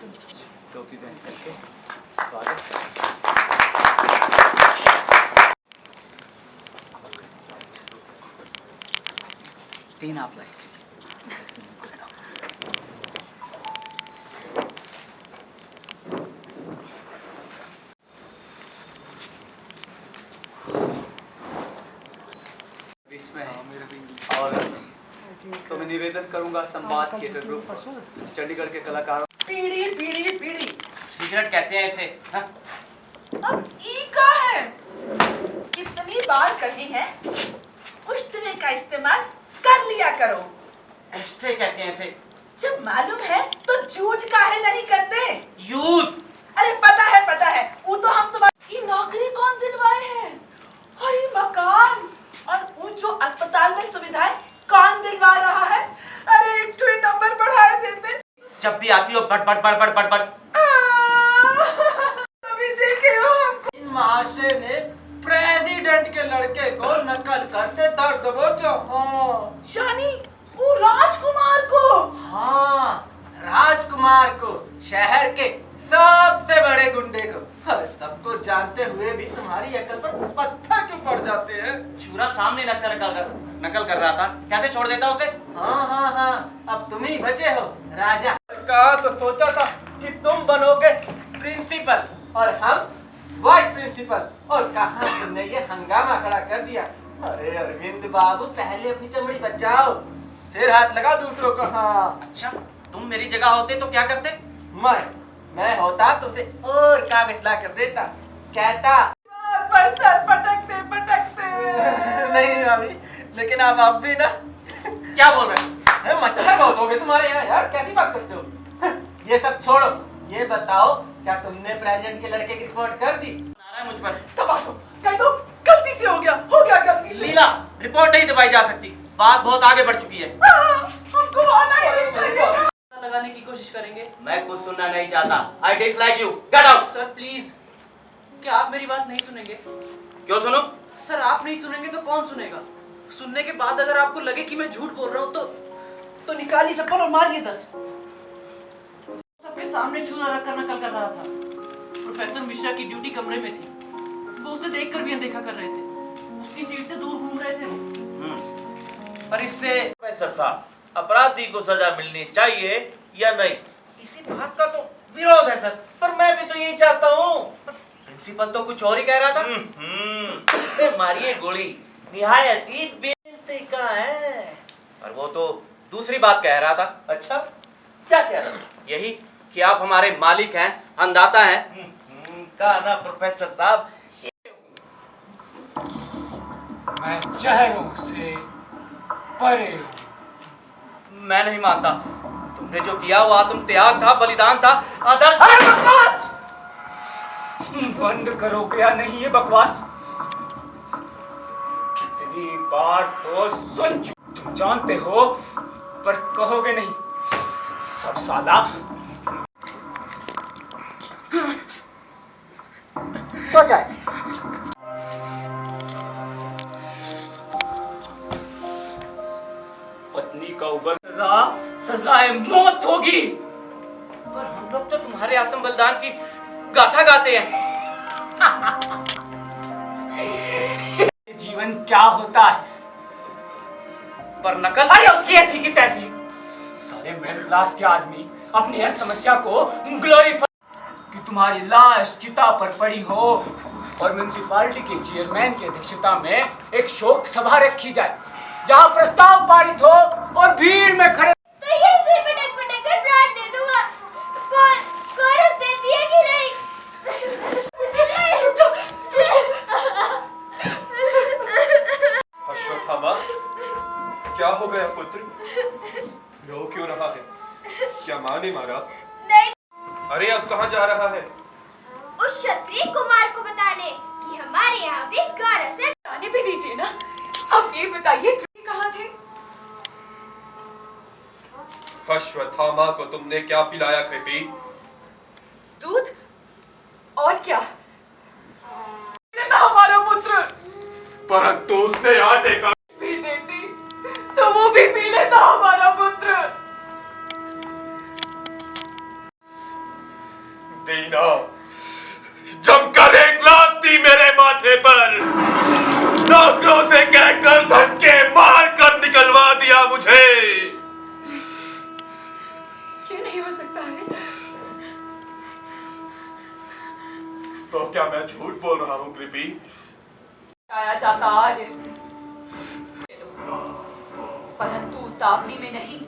टोपी पहन करके स्वागत। तीन आप लाइक बीच में और तो मैं निवेदन करूंगा संवाद थिएटर ग्रुप चंडीगढ़ के कलाकारों। पीढ़ी पीढ़ी पीढ़ी सिगरेट कहते हैं इसे। हाँ? अब ई का है, कितनी बार कही है उस तरह का इस्तेमाल कर लिया करो। एस्ट्रे कहते हैं इसे। जब मालूम है तो जूझ काहे नहीं करते। यूज अरे पता है वो तो हम तुम्हारी नौकरी कौन दिलवाए हैं और ये मकान और वो जो अस्पताल में सुविधाएं कौन दिलवा रहा है। अरे एक तो नंबर बढ़ाए देते। जब भी आती हो but but but but but but अभी देखे हो हमको। इन महाशय ने प्रेसिडेंट के लड़के को नकल करते दर्द बोचो। यानी वो राजकुमार को। हाँ, राजकुमार को, शहर के सबसे बड़े गुंडे को। अरे तब तो जानते हुए भी तुम्हारी अकल पर पत्थर क्यों पड़ जाते हैं। छुरा सामने नकल कर रहा था, कैसे छोड़ देता उसे। हाँ, अब तुम ही बचे हो राजा। कहा तो सोचा था कि तुम बनोगे प्रिंसिपल और हम वाइस प्रिंसिपल, और कहाँ तुमने ये हंगामा खड़ा कर दिया। अरे अरविंद बाबू, पहले अपनी चमड़ी बचाओ, फिर हाथ लगा दूसरों को। हाँ, अच्छा, तुम मेरी जगह होते तो क्या करते। मैं होता तो उसे और कागज ला कर देता, कहता पर सर पटकते नहीं भाभी, लेकिन आप भी ना। क्या बोल रहे हैं? मच्छर बहुत हो गए तुम्हारे यहाँ यार, कैसी बात करते हो। ये सब छोड़ो, ये बताओ क्या तुमने प्रेसिडेंट के लड़के की रिपोर्ट कर दी। आ रहा है मुझ पर। दबा दो, कह दो गलती से हो गया गलती से। लीला, रिपोर्ट नहीं दबाई जा सकती, बात बहुत आगे बढ़ चुकी है। हमको आना ही नहीं चाहिए। लगाने की कोशिश करेंगे। मैं कुछ सुनना नहीं चाहता। I dislike you. Get out. Sir please, क्या आप मेरी बात नहीं सुनेंगे? क्यों सुनो? सर आप नहीं सुनेंगे तो कौन सुनेगा? सुनने के बाद अगर आपको लगे कि मैं झूठ बोल रहा हूँ तो निकालिए चप्पल और मारिए 10। सबके सामने छुरा रखकर नकल कर रहा था। प्रोफेसर मिश्रा की ड्यूटी कमरे में थी, वो उसे देखकर भी अनदेखा कर रहे थे। उसकी सीट से दूर घूम रहे थे वो। पर इससे प्रोफेसर साहब, अपराधी को सजा मिलनी चाहिए या नहीं? इसी बात का तो विरोध है सर। पर मैं भी तो यही चाहता हूँ। प्रिंसिपल तो कुछ और ही कह रहा था। इसे मारिए गोली, निहायत ही बेइंतहा है। और वो तो दूसरी बात कह रहा था। अच्छा, क्या कह रहा था? यही कि आप हमारे मालिक हैं, अन्नदाता हैं। कहा ना प्रोफेसर साहब। मैं चेहरों से परे हूँ। मैं नहीं मानता। तुमने जो किया वो आत्म त्याग था, बलिदान था, आदर्श। अरे बकवास बंद करोगे या नहीं ये बकवास? कितनी बार तो सुन चुके, तुम जानते हो पर कहोगे नहीं। सब साला तो जाए। पत्नी का उबल सजाए मौत होगी। पर हम लोग तो तुम्हारे आत्म बलिदान की गाथा गाते हैं। जीवन क्या होता है? पर नकल। अरे उसकी ऐसी की तैसी। सारे मिडिल क्लास के आदमी अपनी हर समस्या को ग्लोरीफाई कि तुम्हारी लाश चिता पर पड़ी हो और म्युनिसिपैलिटी के चेयरमैन की अध्यक्षता में एक शोक सभा रखी जाए, जहां प्रस्ताव पारित हो और भीड़ में खड़े तो ये से पटक कर प्राण दे दूंगा। कोरस देती है कि नहीं? अश्वत्थामा, क्या हो गया पुत्र? रो क्यों रहा है? क्या माँ ने मारा? नहीं। अरे अब कहाँ जा रहा है? उस क्षत्रिय कुमार को बताने कि हमारे यहाँ भी कोरस है। आने भी दीजिए ना। अब ये बताइए कहाँ थे? अश्वत्थामा को तुमने क्या पिलाया कृपी? दूध और क्या? हमारा पुत्र। परंतु उसने आटे का पी देती तो वो भी पी लेता हमारा पुत्र। दीना जमकर एक लाती मेरे माथे पर, नौकरों से कहकर धक्के मार कर निकलवा दिया मुझे। ये नहीं हो सकता है। तो क्या मैं झूठ बोल रहा हूँ कृपी? आया जाता आर्य, परंतु उतावली में नहीं,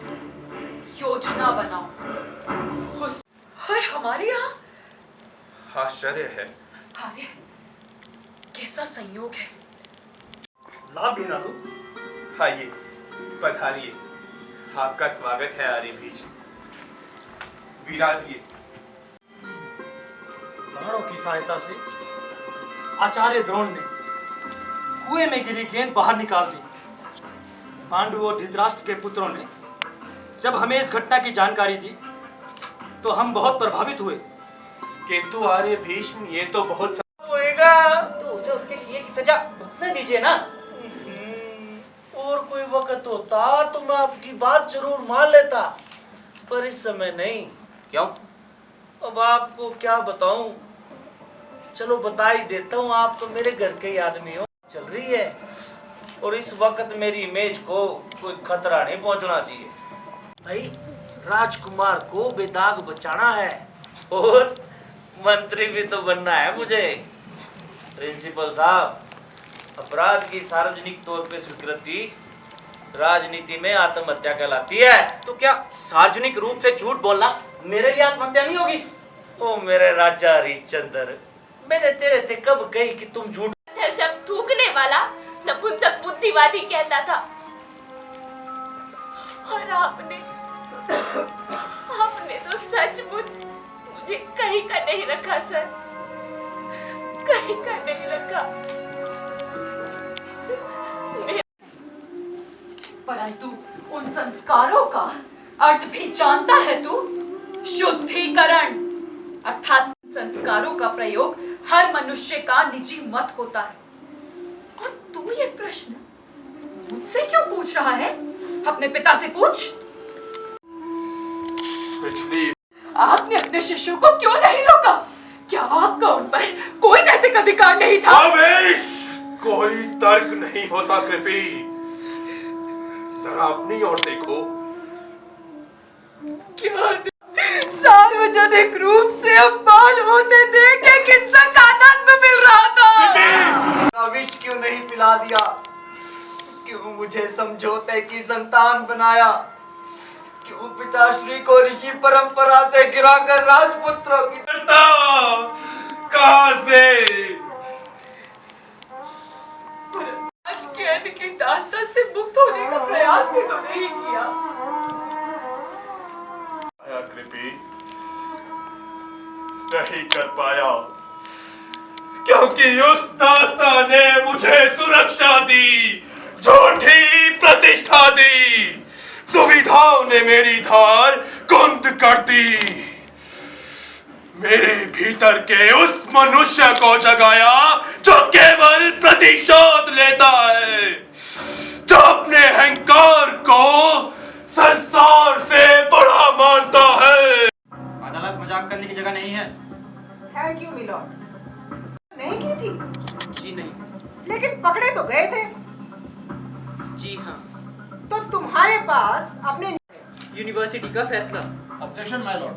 योजना बनाओ। और हमारे यहाँ आश्चर्य है। आर्य, कैसा संयोग है। लाभ भी ना दो। आइए पधारिए, आपका स्वागत है आर्य भीष्म। विराजिए। बाणों की सहायता से आचार्य द्रोण ने कुएं में गिरी गेंद बाहर निकाल दी। पांडु और धृतराष्ट्र के पुत्रों ने जब हमें इस घटना की जानकारी दी तो हम बहुत प्रभावित हुए। किंतु आर्य भीष्म, ये तो बहुत होएगा तो उसे उसके किए की सजा भुगतने दीजिए ना। और कोई वक्त होता तो मैं आपकी बात जरूर मान लेता, पर इस समय नहीं। क्यों? अब आपको क्या बताऊं? चलो बता ही देता हूँ, आप तो मेरे घर के ही आदमी हो। चल रही है और इस वक्त मेरी इमेज को कोई खतरा नहीं पहुंचना चाहिए। भाई राजकुमार को बेदाग बचाना है और मंत्री भी तो बनना है मुझे। प्रिंसिपल साहब, अपराध की सार्वजनिक तौर पे स्वीकृति राजनीति में आत्महत्या कहलाती है। तो क्या सार्वजनिक रूप से झूठ बोलना मेरे लिए आत्महत्या नहीं होगी? ओ मेरे राजा हरिश्चंद्र, मैंने तेरे से कब कही कि तुम झूठ? शब्द थूकने वाला नपुंसक बुद्धिवादी कहता था, और आपने तो सचमुच मुझे कहीं का नहीं रखा सर, कहीं का नहीं रखा। परंतु उन संस्कारों का अर्थ भी जानता है तू? शुद्धिकरण अर्थात संस्कारों का प्रयोग हर मनुष्य का निजी मत होता है। और तू ये प्रश्न मुझसे क्यों पूछ रहा है? अपने पिता से पूछ। पिछली आपने अपने शिष्यों को क्यों नहीं रोका? क्या आपका उन पर कोई नैतिक अधिकार नहीं था? आवेश, कोई तर्क नहीं होता कृपी। जरा अपनी ओर देखो। क्या सार्वजनिक रूप से अपमान होते देख के किसका आनंद मिल रहा था? विष क्यों नहीं पिला दिया? क्यों मुझे समझौते की संतान बनाया? क्यों पिताश्री को ऋषि परंपरा से गिराकर राजपुत्रों की कहां से? आज कैद की दास्ता से मुक्त होने का प्रयास भी तो नहीं किया। कृपी नहीं कर पाया क्योंकि उस दास्ता ने मुझे सुरक्षा दी, झूठी प्रतिष्ठा दी, सुविधाओं ने मेरी धार कुंद कर दी, मेरे भीतर के उस मनुष्य को जगाया जो केवल प्रतिशोध लेता है, जो अपने अहंकार को संसार से बड़ा मानता है। अदालत मजाक करने की जगह नहीं है। है क्यों मिलॉर्ड? नहीं की थी? जी नहीं। लेकिन पकड़े तो गए थे। जी हाँ। तो तुम्हारे पास अपने यूनिवर्सिटी का फैसला। Objection my Lord.